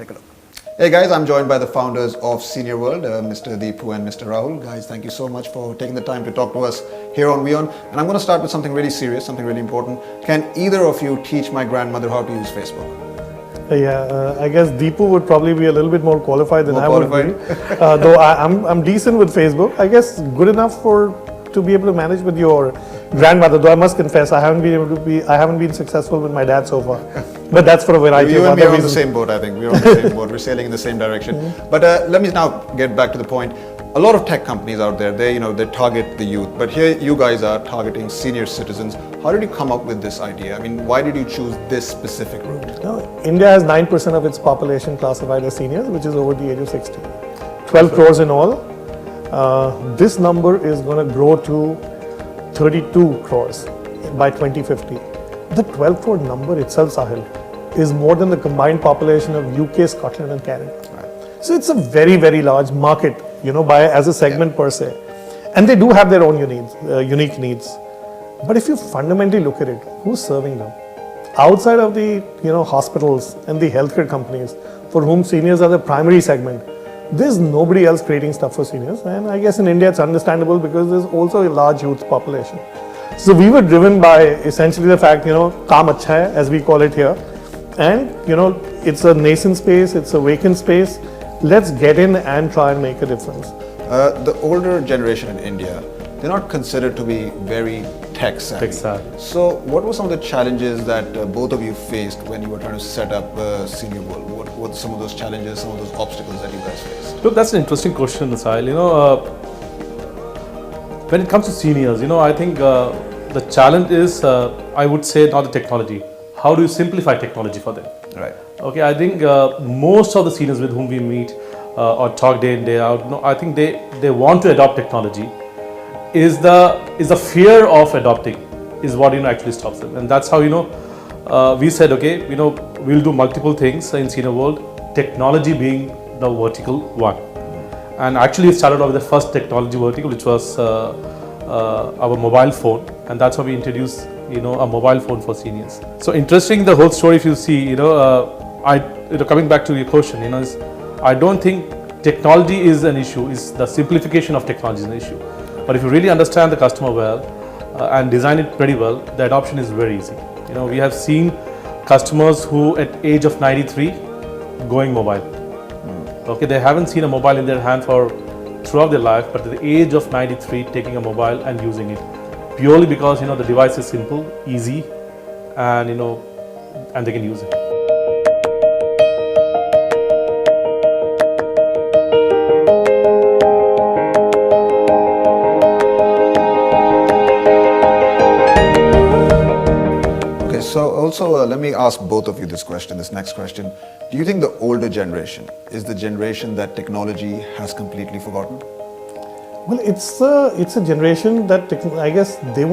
Take a look. Hey guys, I'm joined by the founders of Seniorworld, Mr. Deepu and Mr. Rahul. Guys, thank you so much for taking the time to talk to us here on WION. And I'm going to start with something really serious, something really important. Can either of you teach my grandmother how to use Facebook? I guess Deepu would probably be a little bit more qualified than I would be. Though I'm decent with Facebook. I guess good enough to be able to manage with your grandmother. Though I must confess, I haven't been successful with my dad so far. But that's for a variety of other reasons. You and me are on the same boat, I think. We're on the same boat. We're sailing in the same direction. But let me now get back to the point. A lot of tech companies out there, they target the youth. But here you guys are targeting senior citizens. How did you come up with this idea? I mean, why did you choose this specific route? India has 9% of its population classified as seniors, which is over the age of 60. 12 crores in all. This number is going to grow to 32 crores by 2050. The 12 crore number itself, Sahil, is more than the combined population of UK, Scotland and Canada. Right. So it's a very, very large market, as a segment per se. And they do have their own unique needs. But if you fundamentally look at it, who's serving them? Outside of the hospitals and the healthcare companies for whom seniors are the primary segment, there's nobody else creating stuff for seniors. And I guess in India it's understandable because there's also a large youth population. So we were driven by essentially the fact, kaam acha hai, as we call it here. And, it's a nascent space, it's a vacant space. Let's get in and try and make a difference. The older generation in India, they're not considered to be very tech savvy. So what were some of the challenges that both of you faced when you were trying to set up Seniorworld? What were some of those challenges, some of those obstacles that you guys faced? Look, that's an interesting question, Sahil. When it comes to seniors, I think the challenge is, I would say, not the technology. How do you simplify technology for them? Right. Okay, I think most of the seniors with whom we meet or talk day in, day out, I think they want to adopt technology. Is the fear of adopting is what actually stops them, and that's how we said, okay, we'll do multiple things in Seniorworld, technology being the vertical one. And actually it started off with the first technology vertical, which was our mobile phone, and that's how we introduced a mobile phone for seniors. So interesting, the whole story, if you see, coming back to your question, is I don't think technology is an issue, is the simplification of technology is an issue. But if you really understand the customer well and design it pretty well, the adoption is very easy. We have seen customers who at age of 93 going mobile. Okay, they haven't seen a mobile in their hand throughout their life, but at the age of 93 taking a mobile and using it purely because the device is simple, easy, and and they can use it. So also, let me ask both of you this next question. Do you think the older generation is the generation that technology has completely forgotten? Well, it's a generation that I guess they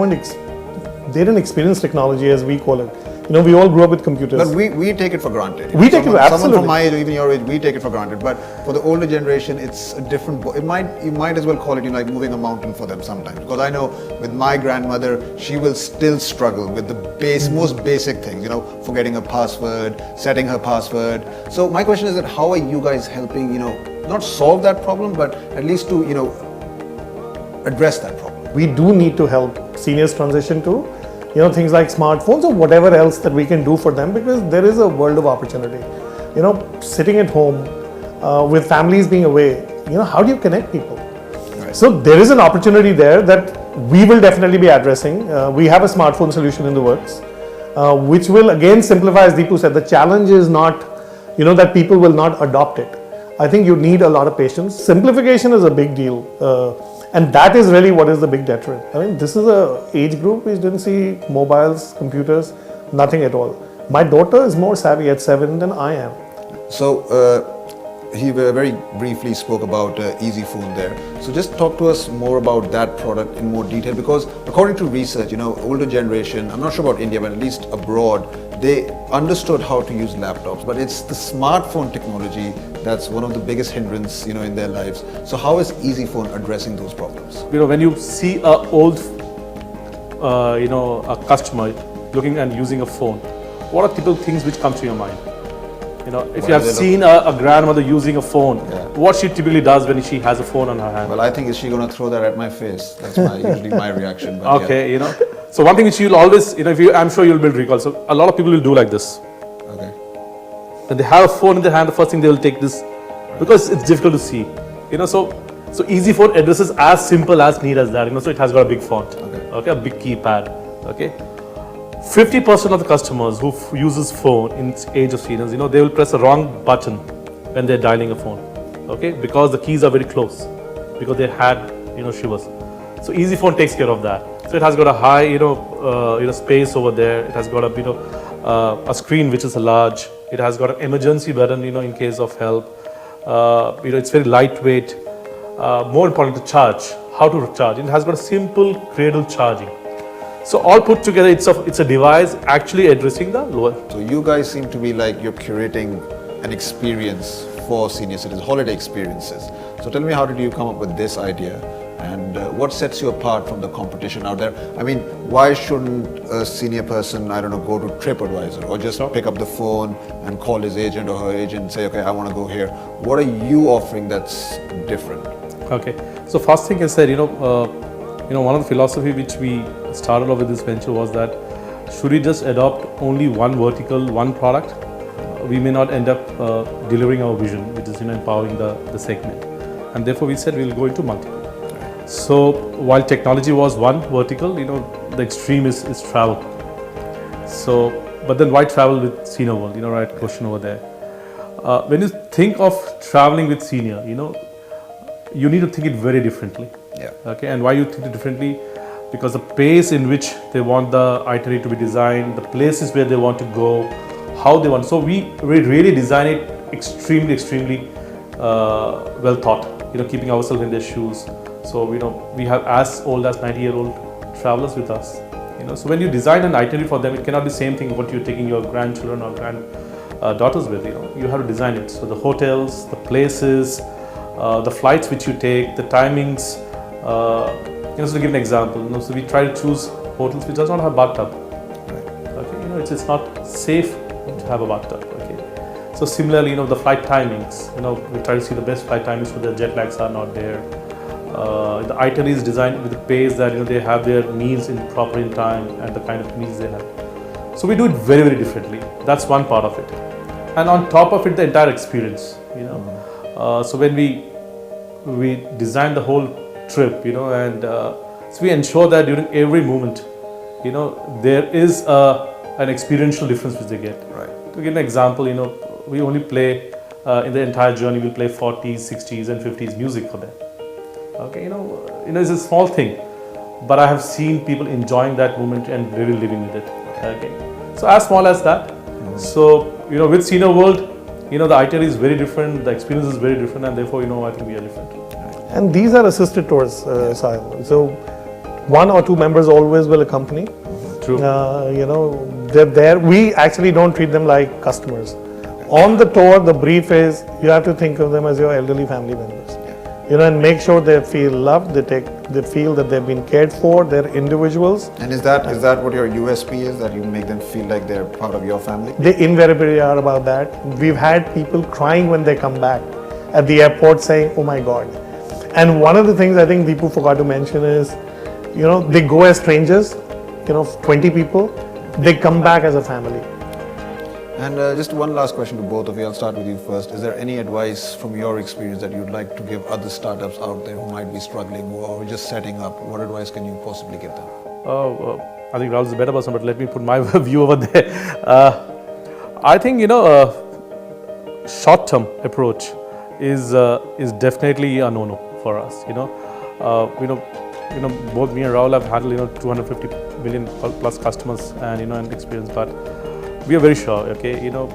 didn't experience technology as we call it. We all grew up with computers. But we take it for granted. We take it absolutely. Someone from my age or even your age, we take it for granted. But for the older generation, it's a different. You might as well call it like moving a mountain for them sometimes. Because I know with my grandmother, she will still struggle with the most basic things. Forgetting a password, setting her password. So my question is that how are you guys helping? Not solve that problem, but at least to address that problem. We do need to help seniors transition to things like smartphones or whatever else that we can do for them, because there is a world of opportunity. Sitting at home with families being away, how do you connect people? Right. So there is an opportunity there that we will definitely be addressing. We have a smartphone solution in the works, which will again simplify, as Deepu said. The challenge is not, that people will not adopt it. I think you need a lot of patience. Simplification is a big deal. And that is really what is the big deterrent. I mean, this is an age group which didn't see mobiles, computers, nothing at all. My daughter is more savvy at 7 than I am. So, he very briefly spoke about Easyfone there. So just talk to us more about that product in more detail, because according to research, older generation, I'm not sure about India, but at least abroad, they understood how to use laptops, but it's the smartphone technology that's one of the biggest hindrance, in their lives. So how is Easyfone addressing those problems? When you see a customer looking and using a phone, what are typical things which come to your mind? You know, if Why you have they look- seen a grandmother using a phone, Yeah. what she typically does when she has a phone on her hand. Well, I think is she going to throw that at my face? That's usually my reaction. But Okay, you know. So one thing which you'll always, you know, I'm sure you'll build recall. So a lot of people will do like this. Yeah. Okay. When they have a phone in their hand, the first thing they will take this because it's difficult to see. You know, so Easyfone addresses as simple as neat as that. You know, so it has got a big font, okay, a big keypad, okay. 50% of the customers who uses phone in age of seniors, you know, they will press the wrong button when they're dialing a phone, okay, because the keys are very close, because they had, you know, shivers. So Easyfone takes care of that. So it has got a high, you know, space over there. It has got a, you know, a screen which is large. It has got an emergency button, you know, in case of help. You know, it's very lightweight. More important, to charge. How to charge? It has got a simple cradle charging. So all put together, it's a device actually addressing the lower. So you guys seem to be like you're curating an experience for senior citizens, holiday experiences. So tell me, how did you come up with this idea? And what sets you apart from the competition out there? I mean, why shouldn't a senior person, I don't know, go to TripAdvisor or just pick up the phone and call his agent or her agent and say, okay, I want to go here. What are you offering that's different? Okay. So first thing I said, you know, one of the philosophy which we started off with this venture was that should we just adopt only one vertical, one product, we may not end up delivering our vision, which is, you know, empowering the segment. And therefore we said we'll go into multiple. So while technology was one vertical, you know, the extreme is travel. So, but then why travel with Seniorworld? You know, right question over there. When you think of traveling with senior, you know, you need to think it very differently. Yeah. Okay, and why you think it differently? Because the pace in which they want the itinerary to be designed, the places where they want to go, how they want. So we really design it extremely well thought. You know, keeping ourselves in their shoes. So, you know, we have as old as 90-year-old travelers with us. You know, so when you design an itinerary for them, it cannot be the same thing what you're taking your grandchildren or granddaughters with. You know, you have to design it. So the hotels, the places, the flights which you take, the timings. You know, so to give an example, you know, so we try to choose hotels which does not have bathtub. Okay, you know, it's not safe to have a bathtub. Okay, so similarly, you know, the flight timings. You know, we try to see the best flight timings so the jet lags are not there. The itinerary is designed with the pace that, you know, they have their meals in time and the kind of meals they have. So we do it very differently. That's one part of it, and on top of it, the entire experience. You know, so when we design the whole trip, you know, and so we ensure that during every moment, you know, there is an experiential difference which they get. Right. To give an example, you know, we only play in the entire journey. We'll play 40s, 60s, and 50s music for them. Okay, you know, it's a small thing, but I have seen people enjoying that moment and really living with it. Okay, so as small as that. So, you know, with Seniorworld, you know, the itinerary is very different, the experience is very different, and therefore, you know, I think we are different. And these are assisted tours, Sahil. So one or two members always will accompany. True. You know, they're there. We actually don't treat them like customers. On the tour, the brief is you have to think of them as your elderly family members. You know, and make sure they feel loved. They feel that they've been cared for. They're individuals. And is that what your USP is? That you make them feel like they're part of your family? They invariably are about that. We've had people crying when they come back at the airport saying, "Oh my God." And one of the things I think Deepu forgot to mention is, you know, they go as strangers, you know, 20 people, they come back as a family. And just one last question to both of you. I'll start with you first. Is there any advice from your experience that you'd like to give other startups out there who might be struggling or just setting up? What advice can you possibly give them? I think Rahul is a better person, but let me put my view over there. I think, you know, short-term approach is definitely a no-no for us. You know, both me and Rahul have handled, you know, 250 million plus customers and, you know, and experience, but we are very sure. Okay, you know,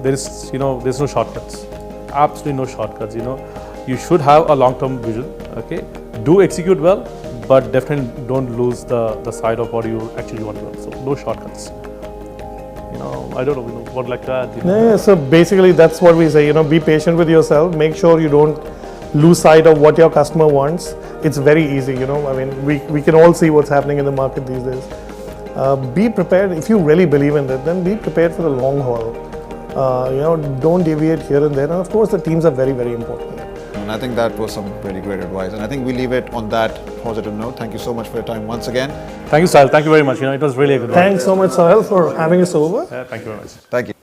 there's no shortcuts. Absolutely no shortcuts. You know, you should have a long-term vision. Okay, do execute well, but definitely don't lose the side of what you actually want to do. So no shortcuts. You know, I don't know, what would like to add? You know? Yeah, so basically that's what we say, you know, be patient with yourself, make sure you don't lose sight of what your customer wants. It's very easy, you know, I mean, we can all see what's happening in the market these days. Be prepared. If you really believe in it, then be prepared for the long haul. Don't deviate here and there. And of course, the teams are very, very important. And I think that was some very great advice. And I think we leave it on that positive note. Thank you so much for your time once again. Thank you, Sahil. Thank you very much. It was really a good one. Thanks so much, Sahil, for having us over. Thank you very much. Thank you.